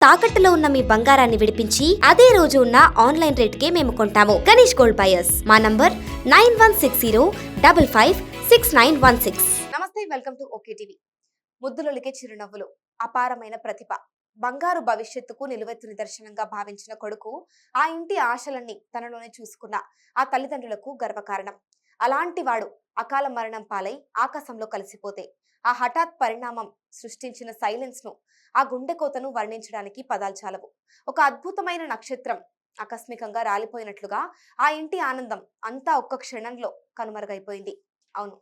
తాకట్టులో ఉన్న మీ బంగారాన్ని విడిపించి అదే రోజు ఉన్న ఆన్లైన్ రేటుకే మేము కొంటాము. Ganesh gold buyers. మా నంబర్ 9160556916. నమస్తే, వెల్కమ్ టు ఓకే టీవీ. ముద్దులొలికే చిరునవ్వులు, అపారమైన ప్రతిభ, బంగారు భవిష్యత్తుకు నిలువెత్తు నిదర్శనంగా భావించిన కొడుకు ఆ ఇంటి ఆశలన్నీ తనలోనే చూసుకున్న ఆ తల్లిదండ్రులకు గర్వకారణం. అలాంటి వాడు అకాల మరణం పాలై ఆకాశంలో కలిసిపోతే ఆ హఠాత్ పరిణామం సృష్టించిన సైలెన్స్ ను, ఆ గుండె కోతను వర్ణించడానికి పదాలు చాలవు. ఒక అద్భుతమైన నక్షత్రం ఆకస్మికంగా రాలిపోయినట్లుగా ఆ ఇంటి ఆనందం అంతా ఒక్క క్షణంలో కనుమరుగైపోయింది. అవును,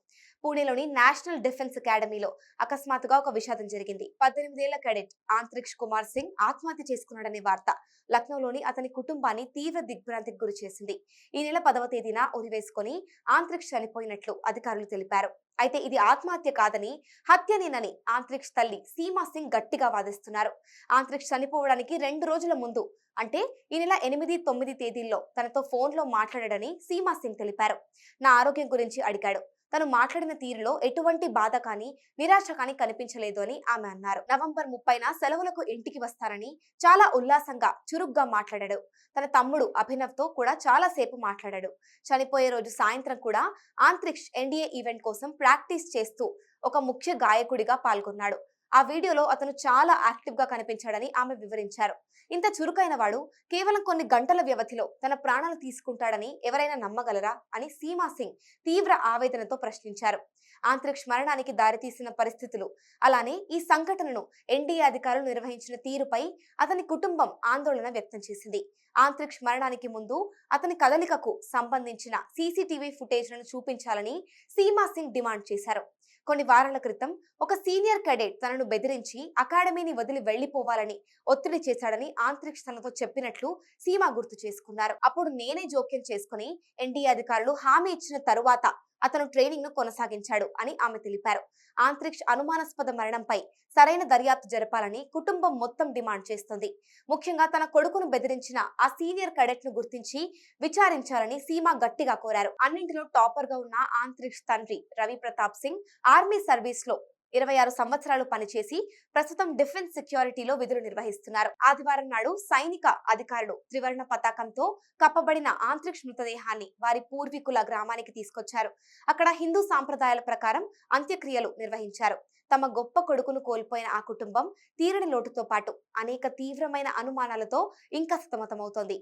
పూణేలోని నేషనల్ డిఫెన్స్ అకాడమీలో అకస్మాత్తుగా ఒక విషాదం జరిగింది. 18 ఏళ్ల కేడెట్ ఆంత్రిక్ష్ కుమార్ సింగ్ ఆత్మహత్య చేసుకున్నాడనే వార్త లక్నోలోని అతని కుటుంబాన్ని తీవ్ర దిగ్భ్రాంతికి గురి చేసింది. ఈ నెల 10వ తేదీన ఉరివేసుకొని ఆంత్రిక్ష్ చనిపోయినట్లు అధికారులు తెలిపారు. అయితే ఇది ఆత్మహత్య కాదని, హత్యనేనని ఆంత్రిక్ష్ తల్లి సీమా సింగ్ గట్టిగా వాదిస్తున్నారు. ఆంత్రిక్ష్ చనిపోవడానికి 2 రోజుల ముందు, అంటే ఈ నెల 8, 9 తేదీల్లో తనతో ఫోన్లో మాట్లాడాడని సీమా సింగ్ తెలిపారు. నా ఆరోగ్యం గురించి అడిగాడు. తను మాట్లాడిన తీరులో ఎటువంటి బాధ కానీ, నిరాశ కానీ కనిపించలేదు అని ఆమె అన్నారు. నవంబర్ 30న సెలవులకు ఇంటికి వస్తానని చాలా ఉల్లాసంగా, చురుగ్గా మాట్లాడాడు. తన తమ్ముడు అభినవ్ తో కూడా చాలా సేపు మాట్లాడాడు. చనిపోయే రోజు సాయంత్రం కూడా ఆంత్రిక్ష్ ఎన్డీఏ ఈవెంట్ కోసం ప్రాక్టీస్ చేస్తూ ఒక ముఖ్య గాయకుడిగా పాల్గొన్నాడు. ఆ వీడియోలో అతను చాలా యాక్టివ్ గా కనిపించాడని ఆమె వివరించారు. ఇంత చురుకైన వాడు కేవలం కొన్ని గంటల వ్యవధిలో తన ప్రాణాలు తీసుకుంటాడని ఎవరైనా నమ్మగలరా అని సీమా సింగ్ తీవ్ర ఆవేదనతో ప్రశ్నించారు. ఆంత్రిక్ష్ మరణానికి దారితీసిన పరిస్థితులు, అలానే ఈ సంఘటనను ఎన్డీఏ అధికారులు నిర్వహించిన తీరుపై అతని కుటుంబం ఆందోళన వ్యక్తం చేసింది. ఆంత్రిక్ష్ మరణానికి ముందు అతని కదలికకు సంబంధించిన సీసీటీవీ ఫుటేజ్లను చూపించాలని సీమా సింగ్ డిమాండ్ చేశారు. కొన్ని వారాల క్రితం ఒక సీనియర్ కేడెట్ తనను బెదిరించి అకాడమీని వదిలి వెళ్లిపోవాలని ఒత్తిడి చేశాడని ఆంత్రిక్ష్ తనతో చెప్పినట్లు సీమా గుర్తు చేసుకున్నారు. అప్పుడు నేనే జోక్యం చేసుకుని ఎన్డీఏ అధికారులు హామీ ఇచ్చిన తరువాత అతను ట్రైనింగ్ ను కొనసాగించాడు అని ఆమె తెలిపారు. ఆంత్రిక్ష్ అనుమానాస్పద మరణంపై సరైన దర్యాప్తు జరపాలని కుటుంబం మొత్తం డిమాండ్ చేస్తుంది. ముఖ్యంగా తన కొడుకును బెదిరించిన ఆ సీనియర్ కేడెట్ ను గుర్తించి విచారించాలని సీమా గట్టిగా కోరారు. అన్నింటిలో టాపర్ గా ఉన్న ఆంత్రిక్ష్ తండ్రి రవి ప్రతాప్ సింగ్ ఆర్మీ సర్వీస్ లో 26 సంవత్సరాలు పనిచేసి ప్రస్తుతం డిఫెన్స్ సెక్యూరిటీలో విధులు నిర్వహిస్తున్నారు. ఆదివారం నాడు సైనిక అధికారులు త్రివర్ణ పతాకంతో కప్పబడిన ఆంత్రిక్ష్ మృతదేహాన్ని వారి పూర్వీకుల గ్రామానికి తీసుకొచ్చారు. అక్కడ హిందూ సాంప్రదాయాల ప్రకారం అంత్యక్రియలు నిర్వహించారు. తమ గొప్ప కొడుకును కోల్పోయిన ఆ కుటుంబం తీరని లోటుతో పాటు అనేక తీవ్రమైన అనుమానాలతో ఇంకా సతమతమవుతోంది.